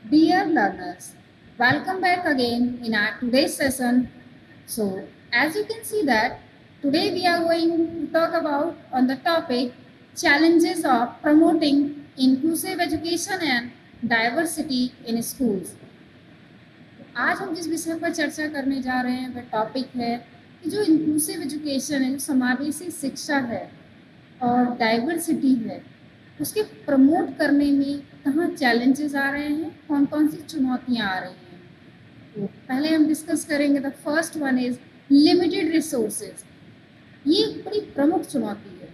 Dear learners, welcome back again in our today's session. So, as you can see that today we are going to talk about on the topic challenges of promoting inclusive education and diversity in schools. आज हम जिस विषय पर चर्चा करने जा रहे हैं वह टॉपिक है कि जो इंक्लूसिव एजुकेशन है, जो समावेशी शिक्षा है और डाइवर्सिटी है, उसके प्रमोट करने में कहाँ चैलेंजेस आ रहे हैं, कौन कौन सी चुनौतियाँ आ रही हैं। तो पहले हम डिस्कस करेंगे। The first one is limited resources. ये एक बड़ी प्रमुख चुनौती है।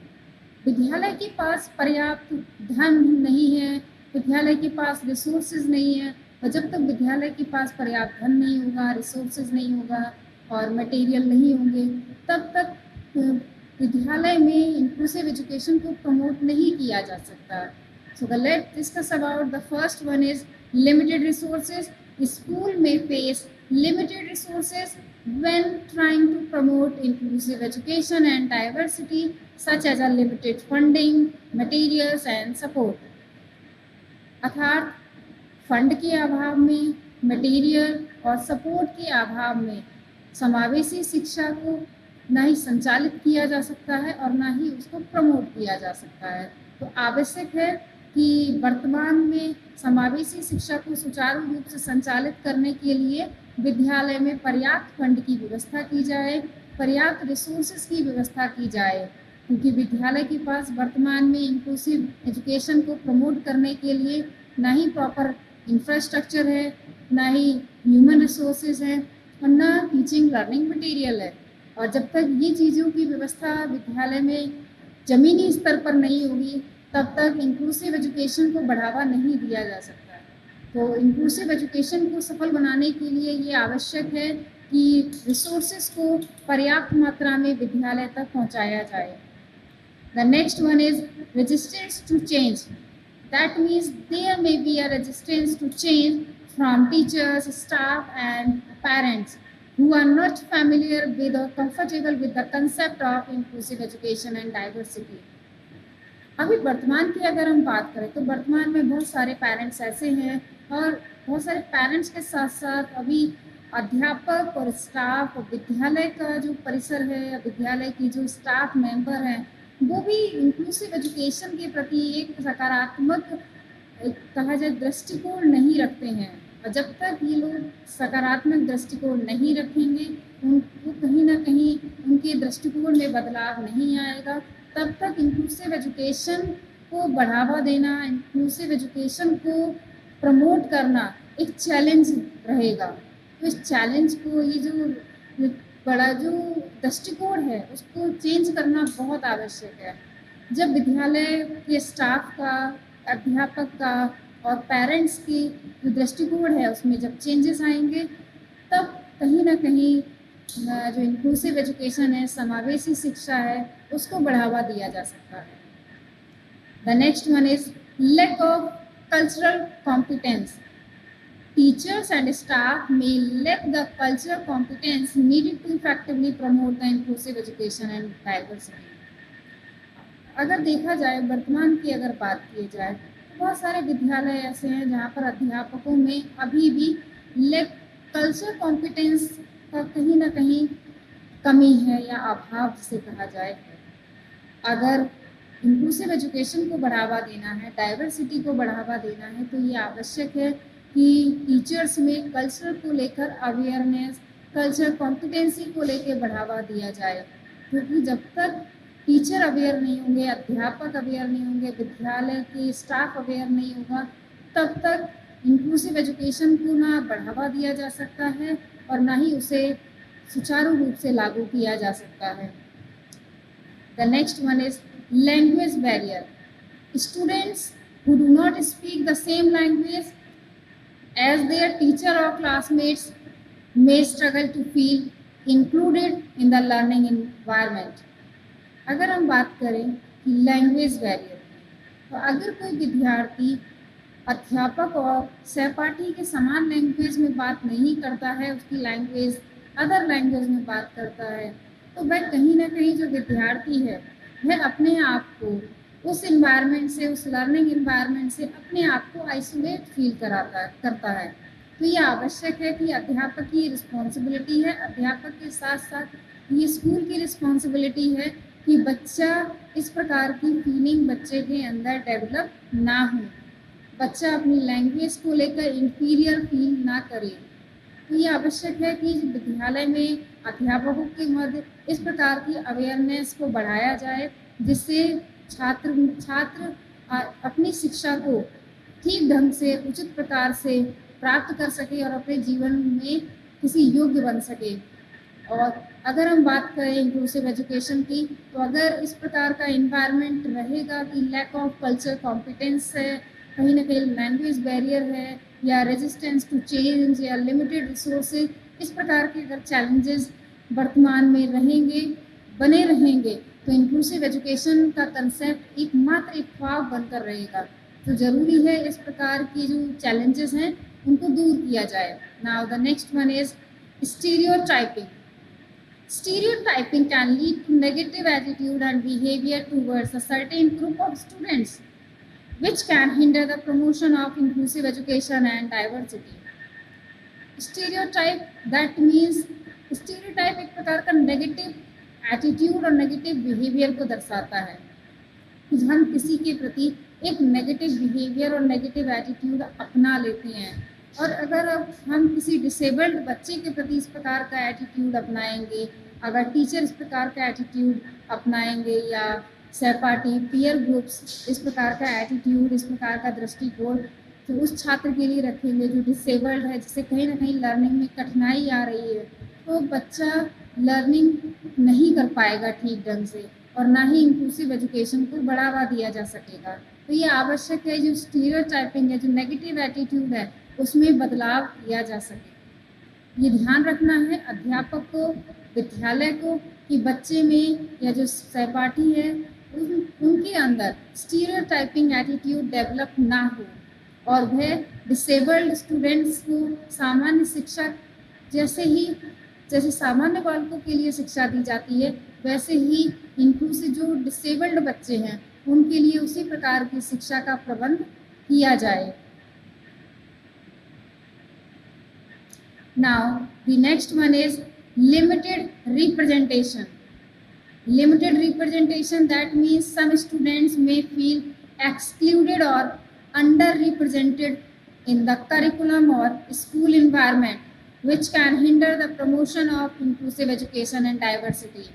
विद्यालय के पास पर्याप्त धन नहीं है, विद्यालय के पास रिसोर्सेज नहीं है, और जब तक विद्यालय के पास पर्याप्त धन नहीं होगा, रिसोर्सेज नहीं होगा और मटेरियल नहीं होंगे, तब तक विद्यालय में इंक्लूसिव एजुकेशन को प्रमोट नहीं किया जा सकता। So let's discuss about the first one is limited resources. School में face limited resources when trying to promote inclusive education and diversity, such as a limited funding, materials and support. अर्थात fund के अभाव में, material और support के अभाव में समावेशी शिक्षा को ना ही संचालित किया जा सकता है और ना ही उसको प्रमोट किया जा सकता है। तो आवश्यक है कि वर्तमान में समावेशी शिक्षा को सुचारू रूप से संचालित करने के लिए विद्यालय में पर्याप्त फंड की व्यवस्था की जाए, पर्याप्त रिसोर्सेज की व्यवस्था की जाए, क्योंकि विद्यालय के पास वर्तमान में इंक्लूसिव एजुकेशन को प्रमोट करने के लिए ना ही प्रॉपर इंफ्रास्ट्रक्चर है, ना ही ह्यूमन रिसोर्सेज हैं और ना टीचिंग लर्निंग मटेरियल है। और जब तक ये चीज़ों की व्यवस्था विद्यालय में ज़मीनी स्तर पर नहीं होगी, तब तक इंक्लूसिव एजुकेशन को बढ़ावा नहीं दिया जा सकता। तो इंक्लूसिव एजुकेशन को सफल बनाने के लिए ये आवश्यक है कि रिसोर्सेज को पर्याप्त मात्रा में विद्यालय तक पहुंचाया जाए। The next one is resistance to change. That means there may be a resistance to change from teachers, staff and parents who are not familiar with or comfortable with the concept of inclusive education and diversity. अभी वर्तमान की अगर हम बात करें तो वर्तमान में बहुत सारे पेरेंट्स ऐसे हैं और बहुत सारे पेरेंट्स के साथ साथ अभी अध्यापक और स्टाफ और विद्यालय का जो परिसर है या विद्यालय की जो स्टाफ मेंबर हैं वो भी इंक्लूसिव एजुकेशन के प्रति एक सकारात्मक कहा जाए दृष्टिकोण नहीं रखते हैं। और जब तक ये लोग सकारात्मक दृष्टिकोण नहीं रखेंगे, उनको कहीं ना कहीं उनके दृष्टिकोण में बदलाव नहीं आएगा, तब तक इंक्लूसिव एजुकेशन को बढ़ावा देना, इंक्लूसिव एजुकेशन को प्रमोट करना एक चैलेंज रहेगा। तो इस चैलेंज को, ये जो बड़ा जो दृष्टिकोण है उसको चेंज करना बहुत आवश्यक है। जब विद्यालय के स्टाफ का, अध्यापक का और पेरेंट्स की जो दृष्टिकोण है उसमें जब चेंजेस आएंगे, तब कहीं ना कहीं जो इंक्लूसिव एजुकेशन है, समावेशी शिक्षा है, उसको बढ़ावा दिया जा सकता है। The next one is lack of cultural competence. Teachers and staff may lack the cultural competence needed to effectively promote the inclusive education and diversity. अगर देखा जाए, वर्तमान की अगर बात की जाए तो बहुत सारे विद्यालय ऐसे हैं जहाँ पर अध्यापकों में अभी भी कल्चरल कॉम्पिटेंस का कहीं ना कहीं कमी है या अभाव जिसे कहा जाए। अगर इंक्लूसिव एजुकेशन को बढ़ावा देना है, डाइवर्सिटी को बढ़ावा देना है, तो ये आवश्यक है कि टीचर्स में कल्चर को लेकर अवेयरनेस, कल्चर कॉम्पिटेंसी को लेकर बढ़ावा दिया जाए। क्योंकि जब तक टीचर अवेयर नहीं होंगे, अध्यापक अवेयर नहीं होंगे, विद्यालय के स्टाफ अवेयर नहीं होगा, तब तक इंक्लूसिव एजुकेशन को ना बढ़ावा दिया जा सकता है और ना ही उसे सुचारू रूप से लागू किया जा सकता है। The next one is language barrier. Students who do not speak the same language as their teacher or classmates may struggle to feel included in the learning environment. अगर हम बात करें कि लैंग्वेज बैरियर, तो अगर कोई विद्यार्थी अध्यापक और सहपाठी के समान लैंग्वेज में बात नहीं करता है, उसकी लैंग्वेज अदर लैंग्वेज में बात करता है, तो वह कहीं ना कहीं जो विद्यार्थी है वह अपने आप को उस इन्वायरमेंट से, उस लर्निंग इन्वायरमेंट से अपने आप को आइसोलेट फील करता है। तो ये आवश्यक है कि अध्यापक की रिस्पॉन्सिबिलिटी है, अध्यापक के साथ साथ ये स्कूल की रिस्पॉन्सिबिलिटी है कि बच्चा इस प्रकार की फीलिंग बच्चे के अंदर डेवलप ना हो, बच्चा अपनी लैंग्वेज को लेकर इंफीरियर फील ना करे। तो ये आवश्यक है कि विद्यालय में अध्यापकों के मध्य इस प्रकार की अवेयरनेस को बढ़ाया जाए, जिससे छात्र छात्र अपनी शिक्षा को ठीक ढंग से, उचित प्रकार से प्राप्त कर सके और अपने जीवन में किसी योग्य बन सके। और अगर हम बात करें इंक्लूसिव एजुकेशन की, तो अगर इस प्रकार का इन्वायरमेंट रहेगा कि लैक ऑफ कल्चर कॉम्पिटेंस है, कहीं ना कहीं लैंग्वेज बैरियर है, या रेजिस्टेंस टू चेंज, या लिमिटेड रिसोर्सेज, इस प्रकार के अगर चैलेंजेस वर्तमान में रहेंगे, बने रहेंगे, तो इंक्लूसिव एजुकेशन का कंसेप्ट एकमात्र एक ख्वाब बनकर रहेगा। तो ज़रूरी है इस प्रकार की जो चैलेंजेस हैं उनको दूर किया जाए। Now the next one is stereotyping. Stereotyping can lead to negative attitude and behavior towards a certain group of students, which can hinder the promotion of inclusive education and diversity. Stereotype, that means stereotype एक प्रकार का negative attitude और negative behaviour को दर्शाता है कि हम किसी के प्रति एक नेगेटिव बिहेवियर और नेगेटिव एटीट्यूड अपना लेते हैं। और अगर हम किसी डिसेबल्ड बच्चे के प्रति इस प्रकार का एटीट्यूड अपनाएंगे, अगर टीचर इस प्रकार का एटीट्यूड अपनाएंगे, या सहपाठी पीयर ग्रुप्स इस प्रकार का एटीट्यूड, इस प्रकार का दृष्टिकोण तो उस छात्र के लिए रखेंगे जो डिसेबल्ड है, जिससे कहीं ना कहीं लर्निंग में कठिनाई आ रही है, तो बच्चा लर्निंग नहीं कर पाएगा ठीक ढंग से, और ना ही इंक्लूसिव एजुकेशन को बढ़ावा दिया जा सकेगा। तो ये आवश्यक है जो स्टीरियोटाइपिंग है, जो नेगेटिव एटीट्यूड है, उसमें बदलाव किया जा सके। ये ध्यान रखना है अध्यापक को, विद्यालय को, कि बच्चे में या जो सहपाठी है उनके अंदर स्टीरियोटाइपिंग एटीट्यूड डेवलप ना हो, और वह डिसेबल्ड स्टूडेंट्स को सामान्य शिक्षा जैसे सामान्य बालकों के लिए शिक्षा दी जाती है, वैसे ही इंक्लूसिव जो डिसेबल्ड बच्चे हैं उनके लिए उसी प्रकार की शिक्षा का प्रबंध किया जाए। Now the next one is limited representation. Limited representation, that means some students may feel excluded or underrepresented in the curriculum or school environment, which can hinder the promotion of inclusive education and diversity.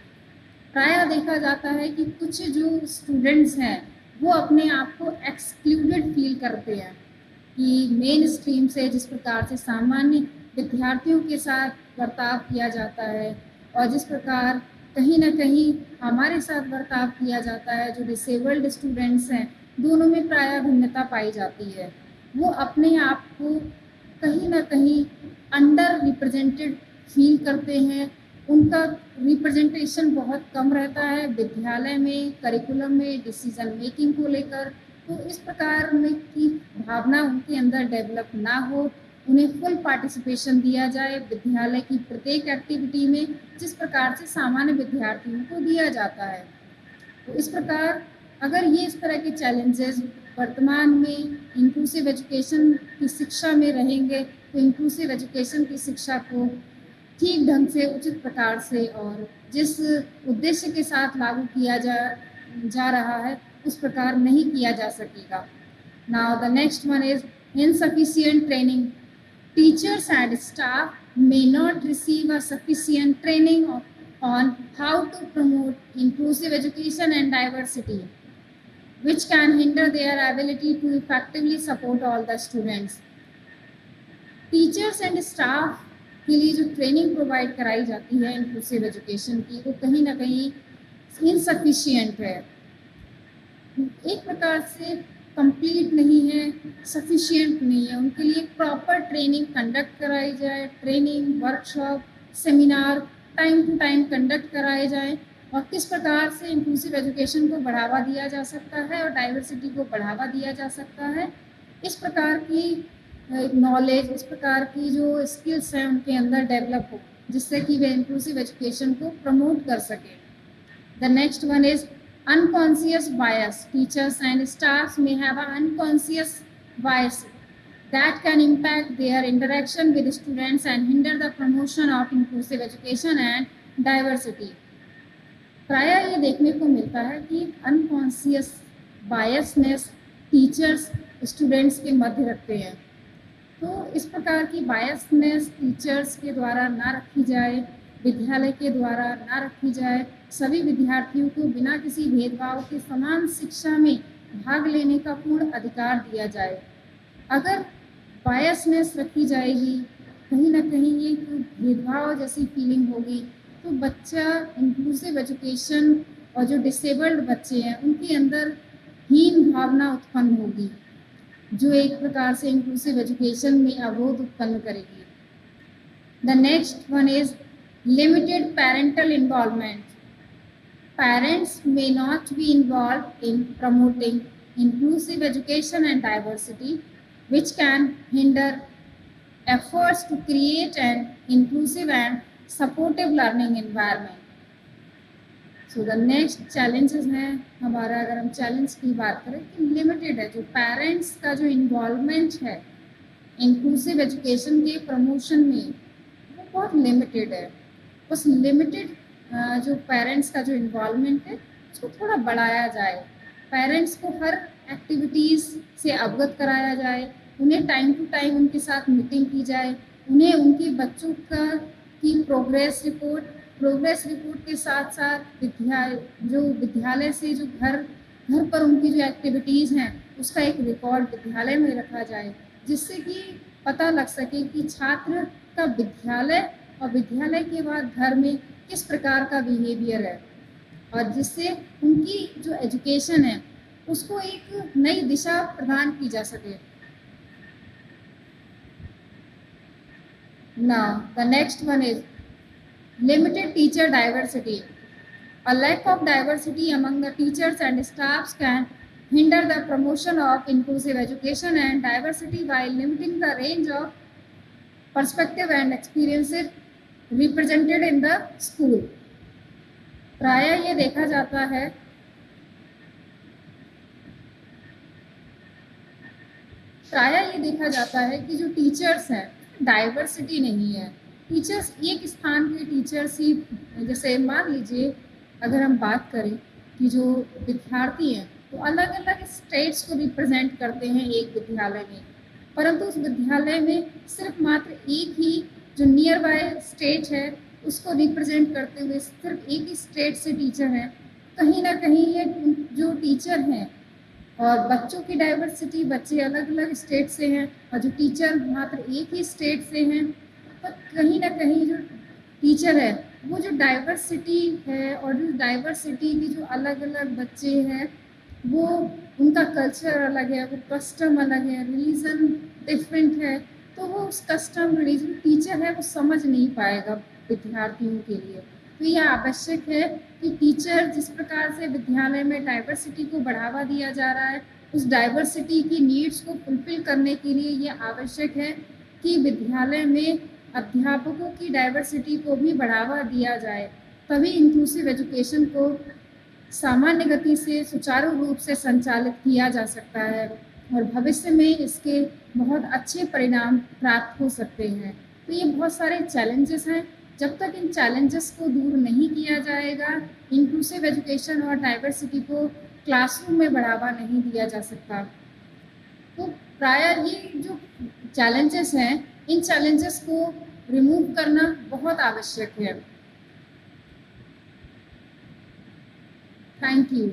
प्रायः देखा जाता है कि कुछ जो students हैं वो अपने आप को एक्सक्लूडेड फील करते हैं कि मेन स्ट्रीम से जिस प्रकार से सामान्य विद्यार्थियों के साथ बर्ताव किया जाता है, और जिस प्रकार कहीं ना कहीं हमारे साथ बर्ताव किया जाता है, जो डिसेबल्ड स्टूडेंट्स हैं, दोनों में प्रायः भिन्नता पाई जाती है। वो अपने आप को कहीं ना कहीं अंडर रिप्रेजेंटेड फील करते हैं, उनका रिप्रेजेंटेशन बहुत कम रहता है विद्यालय में, करिकुलम में, डिसीजन मेकिंग को लेकर। तो इस प्रकार में की भावना उनके अंदर डेवलप ना हो, उन्हें फुल पार्टिसिपेशन दिया जाए विद्यालय की प्रत्येक एक्टिविटी में, जिस प्रकार से सामान्य विद्यार्थियों को दिया जाता है। तो इस प्रकार अगर ये इस तरह के चैलेंजेस वर्तमान में इंक्लूसिव एजुकेशन की शिक्षा में रहेंगे, तो इंक्लूसिव एजुकेशन की शिक्षा को ठीक ढंग से, उचित प्रकार से, और जिस उद्देश्य के साथ लागू किया जा रहा है उस प्रकार नहीं किया जा सकेगा। Now the next one is insufficient training. Teachers and staff may not receive a sufficient training on how to promote inclusive education and diversity, which can hinder their ability to effectively support all the students. Teachers and staff के लिए जो training provide कराई जाती है inclusive education की, वो कहीं ना कहीं इनसफिशिएंट है, एक प्रकार से कंप्लीट नहीं है, सफिशिएंट नहीं है। उनके लिए प्रॉपर ट्रेनिंग कंडक्ट कराई जाए, training, workshop, seminar time to time conduct कराए जाए, और किस प्रकार से इंक्लूसिव एजुकेशन को बढ़ावा दिया जा सकता है और डाइवर्सिटी को बढ़ावा दिया जा सकता है, इस प्रकार की नॉलेज, इस प्रकार की जो स्किल्स हैं उनके अंदर डेवलप हो, जिससे कि वे इंक्लूसिव एजुकेशन को प्रमोट कर सके। The next one is unconscious bias. Teachers and staffs may have an unconscious bias that can impact their interaction with students and hinder the promotion of inclusive education and diversity. प्रायः ये देखने को मिलता है कि unconscious biasness teachers students के मध्य रखते हैं। तो इस प्रकार की बायसनेस टीचर्स के द्वारा ना रखी जाए, विद्यालय के द्वारा ना रखी जाए। सभी विद्यार्थियों को बिना किसी भेदभाव के समान शिक्षा में भाग लेने का पूर्ण अधिकार दिया जाए। अगर बायसनेस रखी जाएगी, कहीं ना कहीं ये भेदभाव जैसी फीलिंग होगी, तो बच्चा इंक्लूसिव एजुकेशन और जो डिसेबल्ड बच्चे हैं उनके अंदर हीन भावना उत्पन्न होगी, जो एक प्रकार से इंक्लूसिव एजुकेशन में अवरोध उत्पन्न करेगी। The next one is limited parental involvement. Parents may not be involved in promoting inclusive education and diversity, which can hinder efforts to create an inclusive and supportive learning environment. So the next challenges हैं हमारा, अगर हम challenge की बात करें कि limited है, जो पेरेंट्स का जो इन्वॉल्वमेंट है इंक्लूसिव एजुकेशन के प्रमोशन में वो बहुत लिमिटेड है। उस लिमिटेड जो पेरेंट्स का जो इन्वॉल्वमेंट है उसको थोड़ा बढ़ाया जाए, पेरेंट्स को हर एक्टिविटीज़ से अवगत कराया जाए, उन्हें टाइम टू टाइम उनके साथ मीटिंग की जाए, उन्हें उनके बच्चों की प्रोग्रेस रिपोर्ट के साथ साथ विद्यालय से जो घर पर उनकी जो एक्टिविटीज़ हैं उसका एक रिकॉर्ड विद्यालय में रखा जाए, जिससे कि पता लग सके कि छात्र का विद्यालय और विद्यालय के बाद घर में किस प्रकार का बिहेवियर है, और जिससे उनकी जो एजुकेशन है उसको एक नई दिशा प्रदान की जा सके। Now the next one is limited teacher diversity. A lack of diversity among the teachers and staffs can hinder the promotion of inclusive education and diversity while limiting the range of perspective and experiences represented in the school. प्रायः ये देखा जाता है कि जो teachers हैं diversity नहीं है। टीचर्स एक स्थान के टीचर्स ही, जैसे मान लीजिए अगर हम बात करें कि जो विद्यार्थी हैं तो अलग अलग स्टेट्स को रिप्रेजेंट करते हैं एक विद्यालय में, परंतु उस विद्यालय में सिर्फ मात्र एक ही जो नियर बाय स्टेट है उसको रिप्रेजेंट करते हुए सिर्फ एक ही स्टेट से टीचर हैं। कहीं ना कहीं ये जो टीचर हैं और बच्चों की डाइवर्सिटी, बच्चे अलग अलग स्टेट से हैं और जो टीचर मात्र एक ही स्टेट से हैं, तो कहीं ना कहीं जो टीचर है वो जो डाइवर्सिटी है और जो डाइवर्सिटी की जो अलग अलग बच्चे हैं वो उनका कल्चर अलग है, वो कस्टम अलग है, रिलीजन डिफरेंट है, तो वो उस कस्टम रिलीजन टीचर है वो समझ नहीं पाएगा विद्यार्थियों के लिए। तो यह आवश्यक है कि टीचर जिस प्रकार से विद्यालय में डाइवर्सिटी को बढ़ावा दिया जा रहा है, उस डाइवर्सिटी की नीड्स को फुलफिल करने के लिए यह आवश्यक है कि विद्यालय में अध्यापकों की डाइवर्सिटी को भी बढ़ावा दिया जाए, तभी इंक्लूसिव एजुकेशन को सामान्य गति से सुचारू रूप से संचालित किया जा सकता है और भविष्य में इसके बहुत अच्छे परिणाम प्राप्त हो सकते हैं। तो ये बहुत सारे चैलेंजेस हैं, जब तक इन चैलेंजेस को दूर नहीं किया जाएगा इंक्लूसिव एजुकेशन और डाइवर्सिटी को क्लासरूम में बढ़ावा नहीं दिया जा सकता। तो प्रायः ये जो चैलेंजेस हैं इन चैलेंजेस को रिमूव करना बहुत आवश्यक है। Thank you.